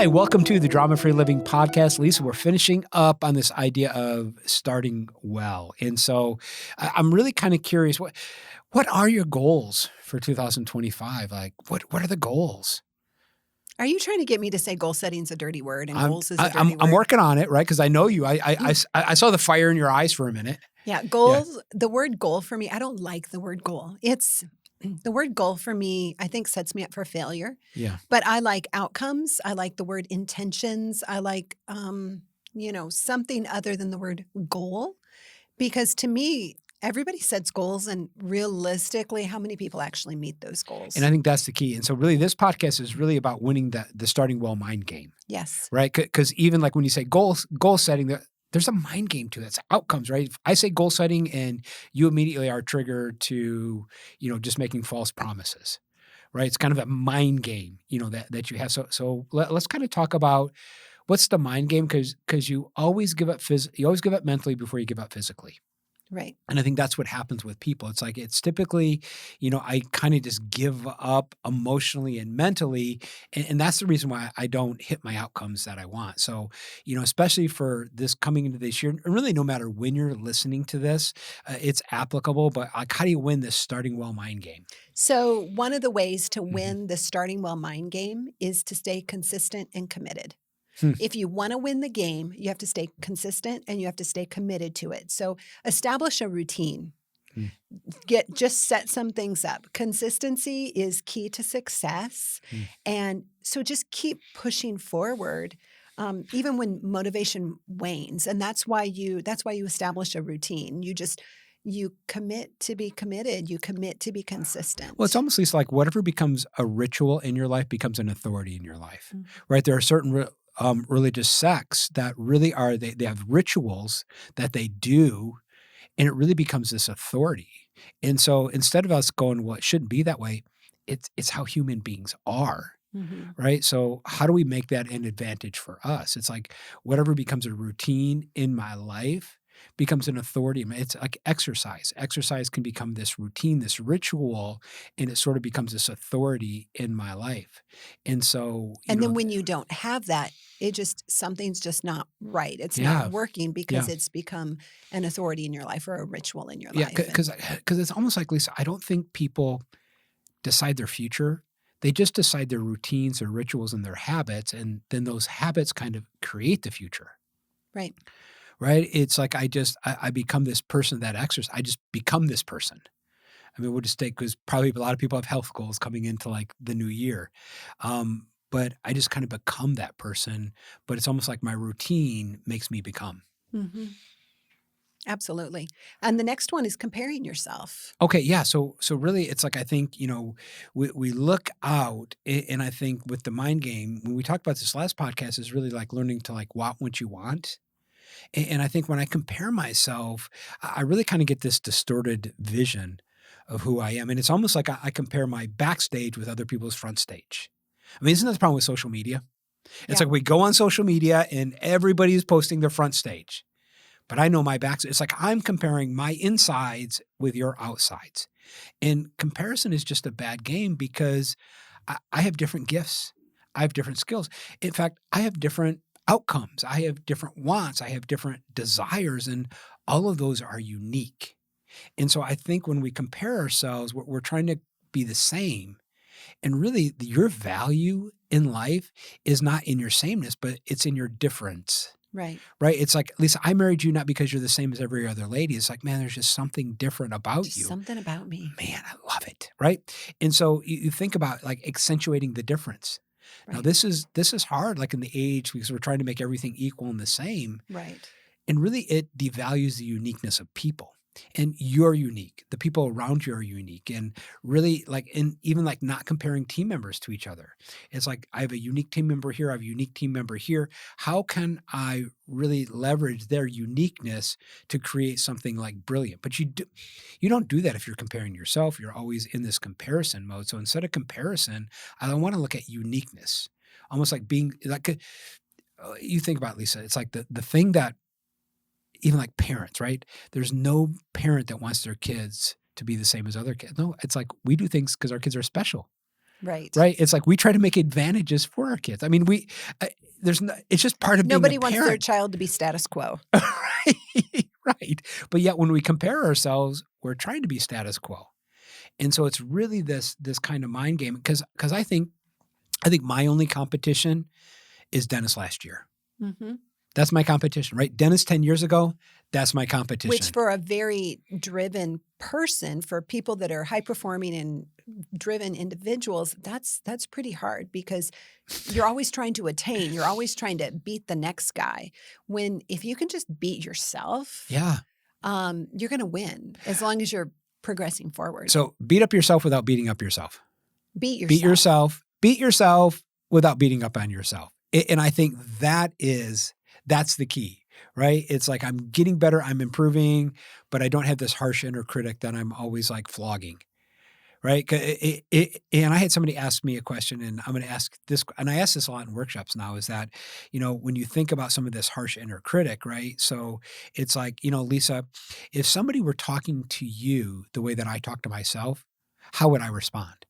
Hi, welcome to the Drama Free Living Podcast. Lisa, we're finishing up on this idea of starting well. And so I'm really kind of curious, what are your goals for 2025? Like, what are the goals? Are you trying to get me to say goal setting is a dirty word and goals is a dirty I'm word? working on it, right? Because I know you. I saw the fire in your eyes for a minute. Yeah, goals, the word goal for me, I don't like the word goal. The word goal for me, I think sets me up for failure. Yeah. But I like outcomes. I like the word intentions. I like, something other than the word goal. Because to me, everybody sets goals and realistically, how many people actually meet those goals? And I think that's the key. And so really this podcast is really about winning the starting well mind game, Yes. right? Because even like when you say goal setting, there's a mind game to it. It's outcomes, right? If I say goal setting and you immediately are triggered to, just making false promises, right? It's kind of a mind game, that you have. So let's kind of talk about what's the mind game, because you always give up mentally before you give up physically. Right. And I think that's what happens with people. It's typically, I kind of just give up emotionally and mentally. And that's the reason why I don't hit my outcomes that I want. So, especially for this coming into this year, and really no matter when you're listening to this, it's applicable. But like, how do you win this starting well mind game? So one of the ways to Mm-hmm. win the starting well mind game is to stay consistent and committed. Hmm. If you want to win the game, you have to stay consistent and you have to stay committed to it. So establish a routine. Hmm. Just set some things up. Consistency is key to success. Hmm. And so just keep pushing forward. Even when motivation wanes. And that's why you establish a routine. You commit to be committed. You commit to be consistent. Well, it's almost like whatever becomes a ritual in your life becomes an authority in your life, Mhm. right? There are certain religious sects that really are, they have rituals that they do, and it really becomes this authority. And so instead of us going, well, it shouldn't be that way, it's how human beings are. Mhm. Right. So how do we make that an advantage for us? It's like whatever becomes a routine in my life becomes an authority. It's like exercise. Exercise can become this routine, this ritual, and it sort of becomes this authority in my life. And so, And then when you don't have that, something's just not right. It's not working because it's become an authority in your life or a ritual in your life. Yeah, because it's almost like, Lisa, I don't think people decide their future. They just decide their routines, their rituals, and their habits, and then those habits kind of create the future. Right. Right? It's like I become this person that exercises. I just become this person. I mean, we'll just take, because probably a lot of people have health goals coming into like the new year. But I just kind of become that person, but it's almost like my routine makes me become. Mm-hmm. Absolutely. And the next one is comparing yourself. Okay, yeah. So really, it's like I think we look out, and I think with the mind game, when we talked about this last podcast, is really like learning to like want what you want. And I think when I compare myself, I really kind of get this distorted vision of who I am, and it's almost like I compare my backstage with other people's front stage. I mean, isn't that the problem with social media? It's like we go on social media and everybody's posting their front stage. But I know my backstage. It's like I'm comparing my insides with your outsides. And comparison is just a bad game because I have different gifts. I have different skills. In fact, I have different outcomes. I have different wants. I have different desires. And all of those are unique. And so I think when we compare ourselves, we're trying to be the same. And really, your value in life is not in your sameness, but it's in your difference. Right. Right? It's like, Lisa, I married you not because you're the same as every other lady. It's like, man, there's just something different about you. Something about me. Man, I love it. Right? And so you think about like accentuating the difference. Right. Now, this is hard, like in the age, because we're trying to make everything equal and the same. Right. And really, it devalues the uniqueness of people. And you're unique. The people around you are unique. And really, even not comparing team members to each other. It's like, I have a unique team member here. I have a unique team member here. How can I really leverage their uniqueness to create something like brilliant? But you don't do that if you're comparing yourself. You're always in this comparison mode. So instead of comparison, I want to look at uniqueness. Almost like being like, you think about, Lisa, it's like the thing that, even like parents, right? There's no parent that wants their kids to be the same as other kids. No, it's like we do things because our kids are special. Right. right? It's like we try to make advantages for our kids. I mean, there's no, it's just part of being a Nobody wants their parent. child to be status quo. Right, right. But yet when we compare ourselves, we're trying to be status quo. And so it's really this kind of mind game because I think my only competition is Dennis last year. Mhm. That's my competition, right? Dennis 10 years ago, that's my Which competition. for a very driven person, for people that are high performing and driven individuals, that's pretty hard because you're always trying to attain, you're always trying to beat the next guy. When if you can just beat yourself, Yeah. you're gonna win as long as you're progressing forward. So beat up yourself without beating up yourself. Beat Beat yourself. yourself, beat yourself without beating up on yourself. And I think that's the key, right? It's like I'm getting better, I'm improving, but I don't have this harsh inner critic that I'm always like flogging. Right. And I had somebody ask me a question, and I'm going to ask this, and I ask this a lot in workshops now is that, when you think about some of this harsh inner critic, right? So it's like, Lisa, if somebody were talking to you the way that I talk to myself, how would I respond?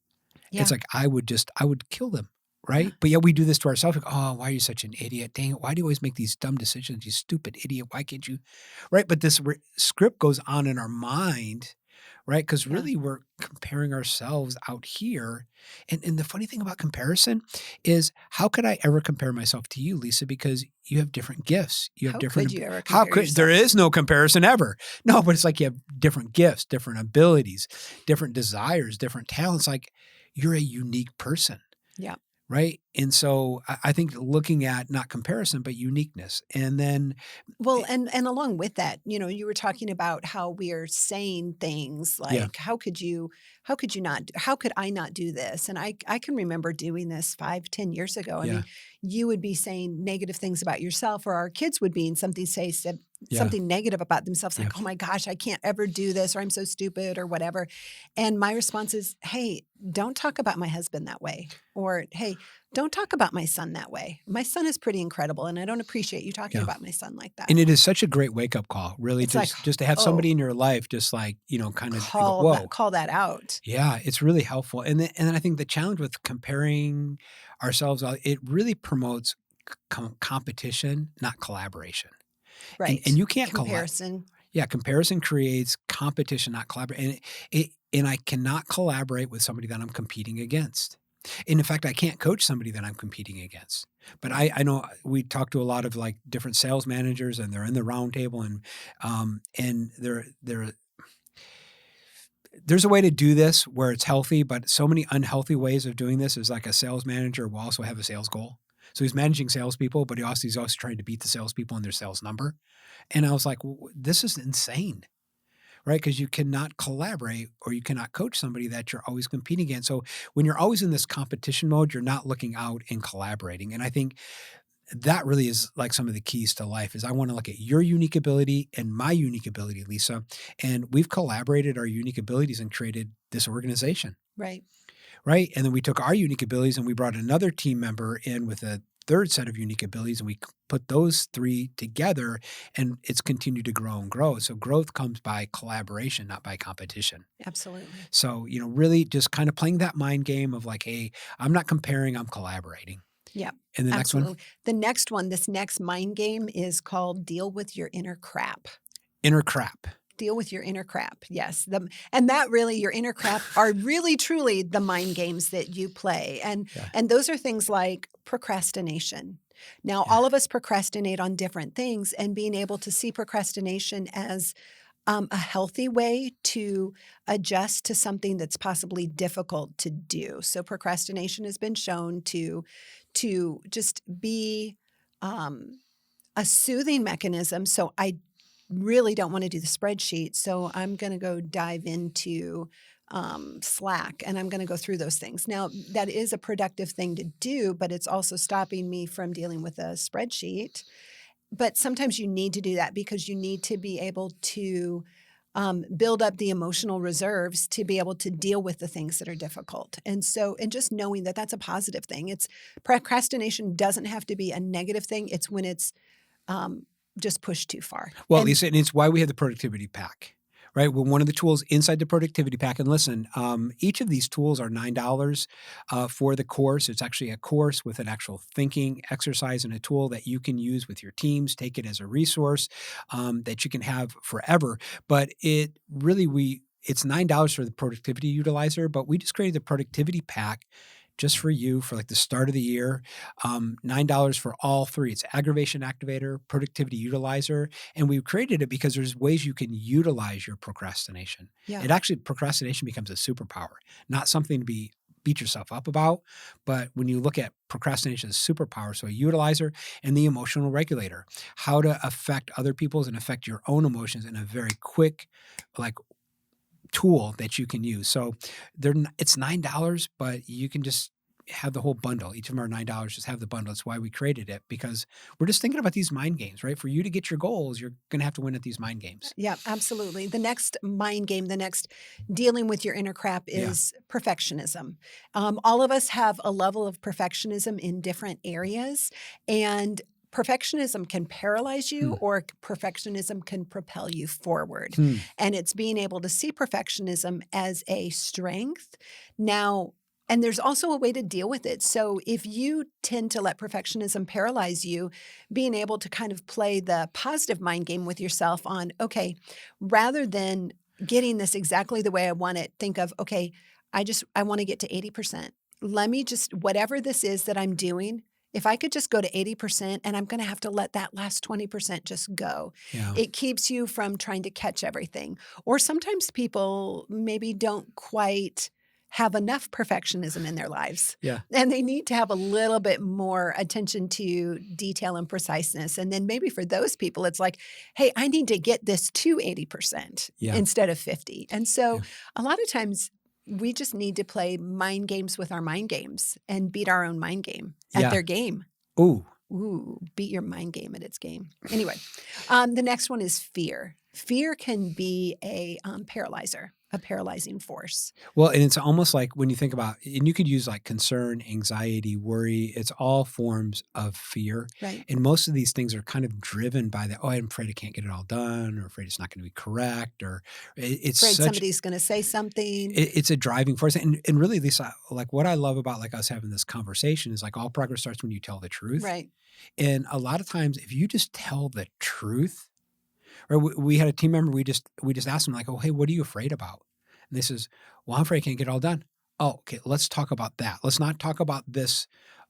It's Yeah. like, I would kill them. Yeah. Right. But yet we do this to ourselves. Like, oh, why are you such an idiot? Dang it. Why do you always make these dumb decisions? You stupid idiot. Why can't you? Right. But this script goes on in our mind, right? Because Yeah. really we're comparing ourselves out here. And the funny thing about comparison is how could I ever compare myself to you, Lisa? Because you have different gifts. You have How could different, you ever how compare could, there yourself? is no comparison ever. No, but it's like you have different gifts, different abilities, different desires, different talents. Like you're a unique person. Yeah. Right. And so I think looking at not comparison, but uniqueness. And then, Well, eh, and along with that, you were talking about how we are saying things yeah, like, how could you not, how could I not do this? And I can remember doing this 5, 10 years ago. I yeah, mean, you would be saying negative things about yourself, or our kids would be, and yeah, something negative about themselves, yeah, like, oh my gosh, I can't ever do this, or I'm so stupid, or whatever. And my response is, hey, don't talk about my husband that way. Or, hey, don't talk about my son that way. My son is pretty incredible, and I don't appreciate you talking yeah. about my son like that. And it is such a great wake up call, really, It's like, just to have oh, somebody in your life, just like, kind of go, whoa, call that out. yeah, it's really helpful. And then I think the challenge with comparing ourselves, it really promotes competition, not collaboration. And Right. you can't Comparison. yeah, comparison creates competition, not collaborate. And I cannot collaborate with somebody that I'm competing against. And in fact, I can't coach somebody that I'm competing against. But Yeah. I know we talk to a lot of like different sales managers, and they're in the round table, and there's a way to do this where it's healthy, but so many unhealthy ways of doing this is like a sales manager will also have a sales goal. So he's managing salespeople, but he's also trying to beat the salespeople in their sales number. And I was like, this is insane, right? Because you cannot collaborate or you cannot coach somebody that you're always competing against. So when you're always in this competition mode, you're not looking out and collaborating. And I think that really is like some of the keys to life is I want to look at your unique ability and my unique ability, Lisa. And we've collaborated our unique abilities and created this organization, Right. right? And then we took our unique abilities and we brought another team member in with a third set of unique abilities, and we put those three together, and it's continued to grow and grow. So growth comes by collaboration, not by competition. Absolutely. So, really just kind of playing that mind game of like, hey, I'm not comparing, I'm collaborating. Yeah. And the next one, Absolutely. The next one, this next mind game is called deal with your inner crap. inner crap. Deal with your inner crap. Yes. And that really, your inner crap are really truly the mind games that you play. Yeah. And those are things like procrastination. Now, Yeah. all of us procrastinate on different things, and being able to see procrastination as a healthy way to adjust to something that's possibly difficult to do. So procrastination has been shown to just be a soothing mechanism. So I really don't want to do the spreadsheet. So I'm going to go dive into Slack, and I'm going to go through those things. Now, that is a productive thing to do, but it's also stopping me from dealing with a spreadsheet. But sometimes you need to do that because you need to be able to build up the emotional reserves to be able to deal with the things that are difficult. And just knowing that that's a positive thing. It's procrastination doesn't have to be a negative thing. It's when it's just pushed too far. Well, And Lisa, and it's why we have the productivity pack, right? Well, one of the tools inside the productivity pack, and listen, each of these tools are $9 for the course. It's actually a course with an actual thinking exercise and a tool that you can use with your teams. Take it as a resource that you can have forever. But it's $9 for the productivity utilizer, but we just created the productivity pack just for you for like the start of the year. $9 for all three. It's aggravation activator, productivity utilizer. And we created it because there's ways you can utilize your procrastination. Yeah. It actually, procrastination becomes a superpower, not something to be beat yourself up about. But when you look at procrastination as a superpower, so a utilizer and the emotional regulator, how to affect other people's and affect your own emotions in a very quick, like tool that you can use. So it's $9, but you can just have the whole bundle. Each of them are $9. Just have the bundle. That's why we created it, because we're just thinking about these mind games, right? For you to get your goals, you're going to have to win at these mind games. Yeah, absolutely. The next mind game, the next dealing with your inner crap Yeah. is perfectionism. All of us have a level of perfectionism in different areas, and perfectionism can paralyze you Hmm. or perfectionism can propel you forward. Hmm. And it's being able to see perfectionism as a strength. Now, and there's also a way to deal with it. So if you tend to let perfectionism paralyze you, being able to kind of play the positive mind game with yourself on, okay, rather than getting this exactly the way I want it, think of, okay, I want to get to 80%. Let me just, whatever this is that I'm doing, if I could just go to 80% and I'm going to have to let that last 20% just go, Yeah. it keeps you from trying to catch everything. Or sometimes people maybe don't quite have enough perfectionism in their lives. Yeah. And they need to have a little bit more attention to detail and preciseness. And then maybe for those people, it's like, hey, I need to get this to 80% Yeah. instead of 50. And so Yeah. a lot of times we just need to play mind games with our mind games and beat our own mind game at Yeah. their game. Ooh. Ooh, beat your mind game at its game. Anyway, the next one is fear. Fear can be a paralyzer, a paralyzing force. Well, and it's almost like when you think about, and you could use like concern, anxiety, worry, it's all forms of fear. Right. And most of these things are kind of driven by the, oh, I'm afraid I can't get it all done, or afraid it's not going to be correct, or it's Afraid such, somebody's going to say something. it's a driving force. And really, Lisa, like what I love about like us having this conversation is like all progress starts when you tell the truth. Right. And a lot of times, if you just tell the truth, or we had a team member, we just asked them like, oh, hey, what are you afraid about? And they says, well, I'm afraid I can't get it all done. Oh, okay, let's talk about that. Let's not talk about this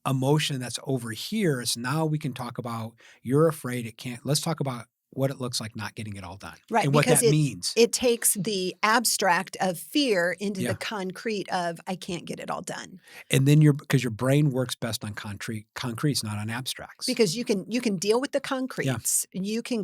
emotion that's over here. It's now we can talk about you're afraid it can't. Let's talk about what it looks like not getting it all done Right, and what because that it means. it takes the abstract of fear into the Yeah. concrete of I can't get it all done. And then because your brain works best on concretes, not on abstracts. Because you can deal with the Yeah. concretes. You can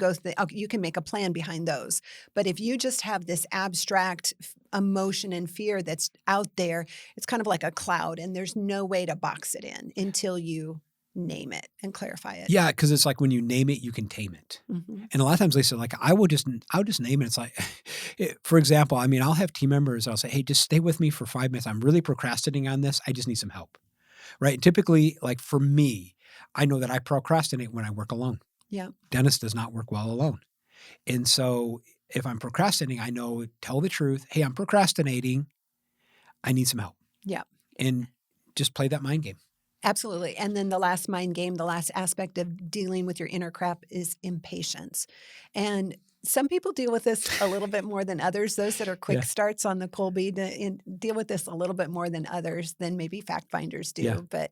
you can make a plan behind those. But if you just have this abstract emotion and fear that's out there, it's kind of like a cloud and there's no way to box it in until you name it and clarify it. Yeah. Cause it's like when you name it, you can tame it. Mhm. And a lot of times they say, like, I'll just name it. It's like, for example, I mean, I'll have team members, I'll say, hey, just stay with me for 5 minutes. I'm really procrastinating on this. I just need some help. Right. Typically, like for me, I know that I procrastinate when I work alone. Yeah. Dennis does not work well alone. And so if I'm procrastinating, I know, tell the truth. Hey, I'm procrastinating. I need some help. Yeah. And just play that mind game. Absolutely. And then the last mind game, the last aspect of dealing with your inner crap is impatience. And some people deal with this a little bit more than others. Those that are quick Yeah. starts on the Colby deal with this a little bit more than others, than maybe fact finders do. Yeah. But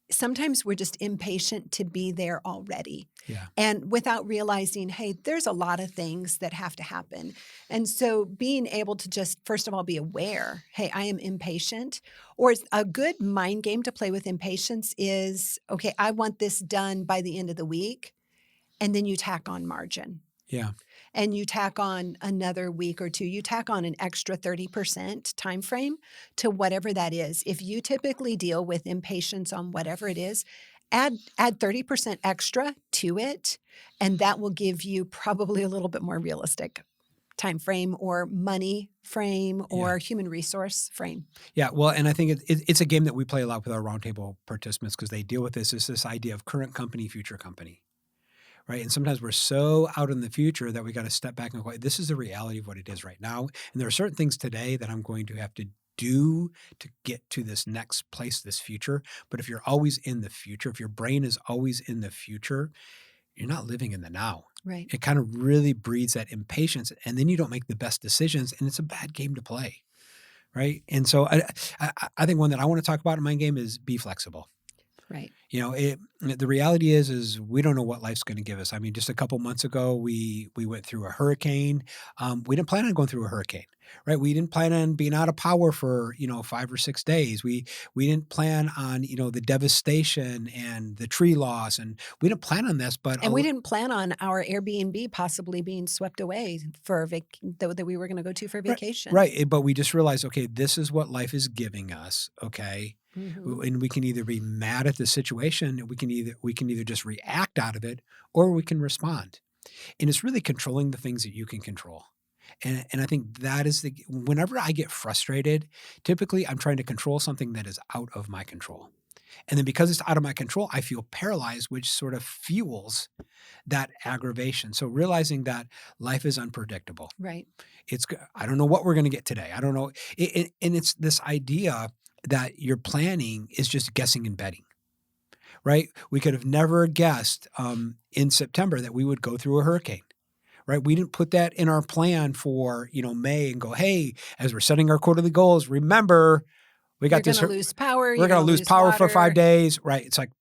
sometimes we're just impatient to be there already. Yeah. And without realizing, hey, there's a lot of things that have to happen. And so being able to just, first of all, be aware, hey, I am impatient. Or a good mind game to play with impatience is, okay, I want this done by the end of the week. And then you tack on margin. Yeah. And you tack on another week or two. You tack on an extra 30% time frame to whatever that is. If you typically deal with impatience on whatever it is, add 30% extra to it, and that will give you probably a little bit more realistic time frame or money frame or Yeah. human resource frame. Yeah. Well, and I think it's a game that we play a lot with our roundtable participants because they deal with this. Is this idea of current company, future company. right? And sometimes we're so out in the future that we got to step back and go, this is the reality of what it is right now. And there are certain things today that I'm going to have to do to get to this next place, this future. But if you're always in the future, if your brain is always in the future, you're not living in the now. Right. It kind of really breeds that impatience, and then you don't make the best decisions, and it's a bad game to play, right? And so I think one that I want to talk about in my game is be flexible. Right. The reality is we don't know what life's going to give us. I mean, just a couple months ago, we went through a hurricane. We didn't plan on going through a hurricane, right? We didn't plan on being out of power for 5 or 6 days. We didn't plan on the devastation and the tree loss, and we didn't plan on this. But And we didn't plan on our Airbnb possibly being swept away for that we were gonna go to for right, vacation. right. But we just realized, okay, this is what life is giving us. Okay, Mhm. And we can either be mad at the situation, we can either just react out of it, or we can respond. And it's really controlling the things that you can control. And I think that is whenever I get frustrated, typically I'm trying to control something that is out of my control. And then because it's out of my control, I feel paralyzed, which sort of fuels that aggravation. So realizing that life is unpredictable. Right. I don't know what we're going to get today. I don't know. And it's this idea that your planning is just guessing and betting, right? We could have never guessed in September that we would go through a hurricane, right? We didn't put that in our plan for, May and go, hey, as we're setting our quarterly goals, remember, we You're got this, gonna lose power, we're you're going gonna to lose lose power for 5 water. days, right? It's like,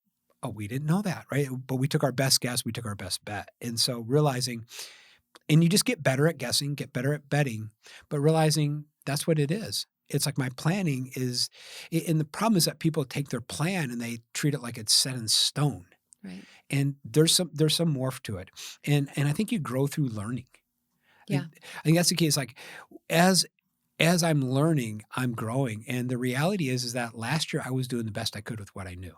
oh, we didn't know that, right? But we took our best guess, we took our best bet. And so realizing, and you just get better at guessing, get better at betting, but realizing that's what it is. It's like my planning is, and the problem is that people take their plan and they treat it like it's set in stone. Right. And there's some morph to it. And I think you grow through learning. Yeah. I think that's the key. It's like as as I'm learning, I'm growing. And the reality is that last year I was doing the best I could with what I knew.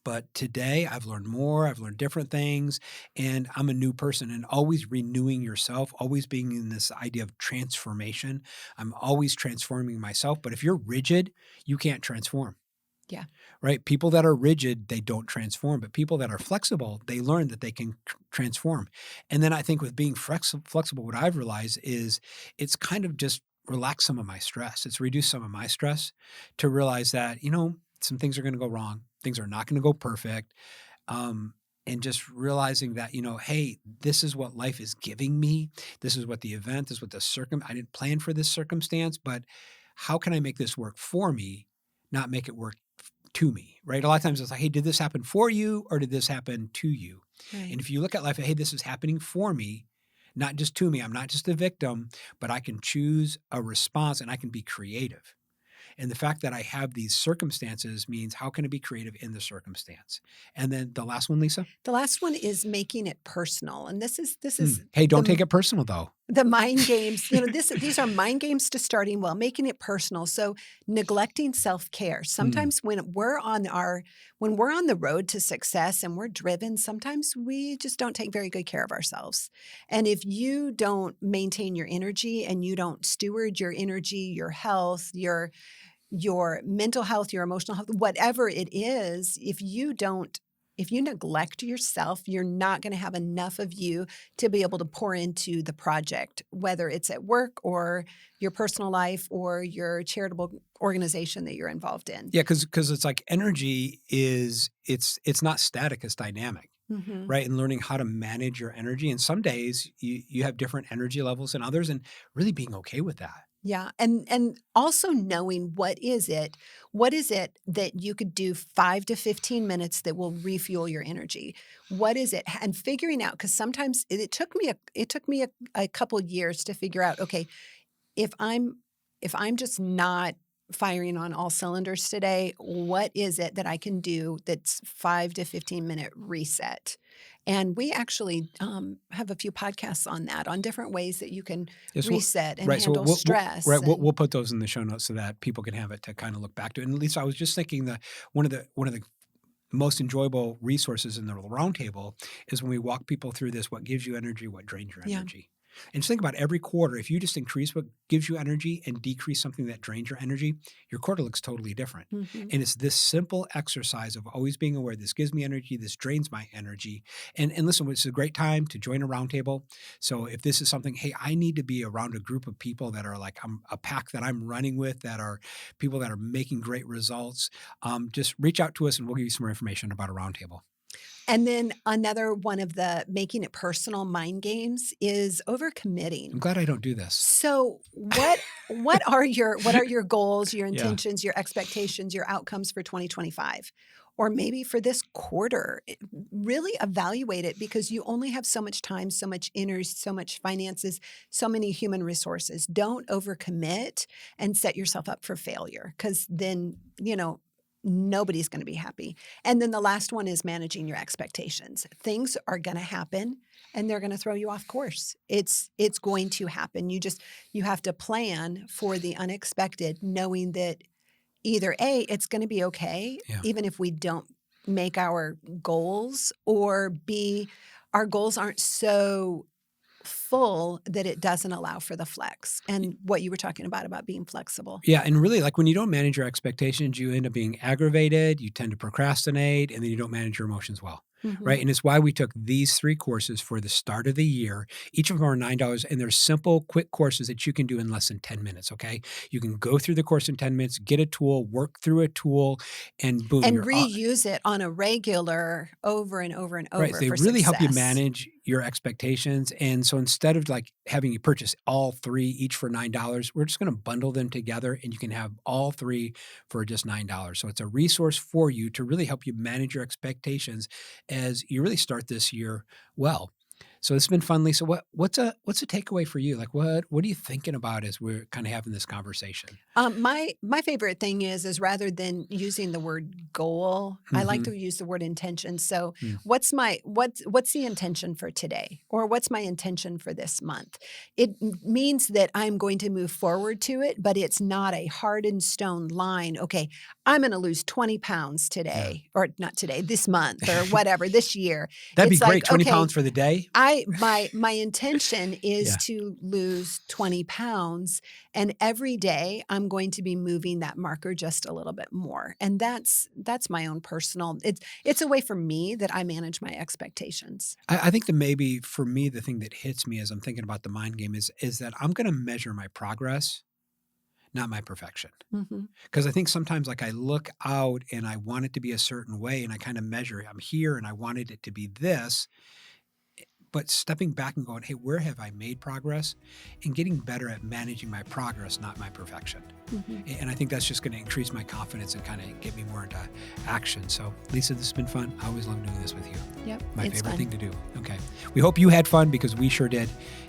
But today I've learned more, I've learned different things, and I'm a new person and always renewing yourself, always being in this idea of transformation. I'm always transforming myself. But if you're rigid, you can't transform, Yeah. right? People that are rigid, they don't transform. But people that are flexible, they learn that they can transform. And then I think with being flexible, what I've realized is it's kind of just relax some of my stress. It's reduce some of my stress to realize that, some things are going to go wrong. Things are not going to go perfect. And just realizing that, hey, this is what life is giving me. This is what the event, this is what I didn't plan for this circumstance, but how can I make this work for me, not make it work to me, right? A lot of times it's like, hey, did this happen for you or did this happen to you? Right. And if you look at life, hey, this is happening for me, not just to me. I'm not just a victim, but I can choose a response and I can be creative. And the fact that I have these circumstances means how can I be creative in the circumstance? And then the last one, Lisa? The last one is making it personal, and this is Hey, don't take the it personal though. the mind games. These are mind games to starting well, making it personal. So neglecting self-care. Mm. Sometimes when we're on the road to success and we're driven, sometimes we just don't take very good care of ourselves. And if you don't maintain your energy and you don't steward your energy, your health, your mental health, your emotional health, whatever it is, if you neglect yourself, you're not going to have enough of you to be able to pour into the project, whether it's at work or your personal life or your charitable organization that you're involved in. Yeah, because it's like energy it's not static, it's dynamic, Mhm. right? And learning how to manage your energy. And some days you have different energy levels than others, and really being okay with that. Yeah, and also knowing what is it that you could do 5 to 15 minutes that will refuel your energy? What is it? And figuring out, because sometimes it took me a couple years to figure out, okay, if I'm just not firing on all cylinders today, what is it that I can do that's 5 to 15-minute reset? And we actually, have a few podcasts on that, on different ways that you can Yes, reset and right. So handle stress right, we'll and put those in the show notes so that people can have it to kind of look back to. And at least I was just thinking that one of the most enjoyable resources in the roundtable is when we walk people through this: what gives you energy, what drains your yeah. energy. And just think about every quarter, if you just increase what gives you energy and decrease something that drains your energy, your quarter looks totally different. Mhm. And it's this simple exercise of always being aware, this gives me energy, this drains my energy. And listen, it's a great time to join a roundtable. So if this is something, hey, I need to be around a group of people that are like a pack that I'm running with, that are people that are making great results, just reach out to us and we'll give you some more information about a roundtable. And then another one of the making it personal mind games is overcommitting. I'm glad I don't do this. So what are your goals, your Yeah. intentions, your expectations, your outcomes for 2025? Or maybe for this quarter, really evaluate it because you only have so much time, so much energy, so much finances, so many human resources. Don't overcommit and set yourself up for failure because then, nobody's going to be happy. And then the last one is managing your expectations. Things are going to happen and they're going to throw you off course. It's going to happen. You have to plan for the unexpected, knowing that either A, it's going to be okay, Yeah. even if we don't make our goals, or B, our goals aren't so full that it doesn't allow for the flex. And what you were talking about being flexible. Yeah, and really, like, when you don't manage your expectations, you end up being aggravated, you tend to procrastinate, and then you don't manage your emotions well, right? Mhm. And it's why we took these 3 courses for the start of the year. Each of them are $9, and they're simple, quick courses that you can do in less than 10 minutes, okay? You can go through the course in 10 minutes, get a tool, work through a tool, and boom, And you're o reuse it on a regular over and over and right, over they for really help you success. manage your expectations, and so instead of, like, having you purchase all 3 each for $9, we're just gonna bundle them together, and you can have all 3 for just $9. So it's a resource for you to really help you manage your expectations as you really start this year well. So it's been fun, Lisa. What's a takeaway for you? Like, what are you thinking about as we're kinda having this conversation? My favorite thing is rather than using the word goal, I like to Mhm. use the word intention. So, Mm. what's the intention for today, or what's my intention for this month? It means that I'm going to move forward to it, but it's not a hard and stone line. Okay, I'm going to lose 20 pounds Yeah. today, or not today, this month, or whatever, this year. That'd be It's great, like, 20 okay, pounds for the day. my intention is Yeah. to lose 20 pounds, and every day I'm going to be moving that marker just a little bit more. And that's my own personal, it's a way for me that I manage my expectations. I think that maybe for me, the thing that hits me as I'm thinking about the mind game is that I'm gonna measure my progress, not my perfection. Mhm. Because I think sometimes, like, I look out and I want it to be a certain way, and I kinda measure it. I'm here and I wanted it to be this, but stepping back and going, "Hey, where have I made progress?" And getting better at managing my progress, not my perfection. Mhm. And I think that's just gonna increase my confidence and kinda get me more into action. So, Lisa, this has been fun. I always love doing this with you. Yep, My it's favorite fun. thing to do. Okay. We hope you had fun because we sure did.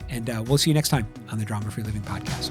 And we'll see you next time on the Drama Free Living Podcast.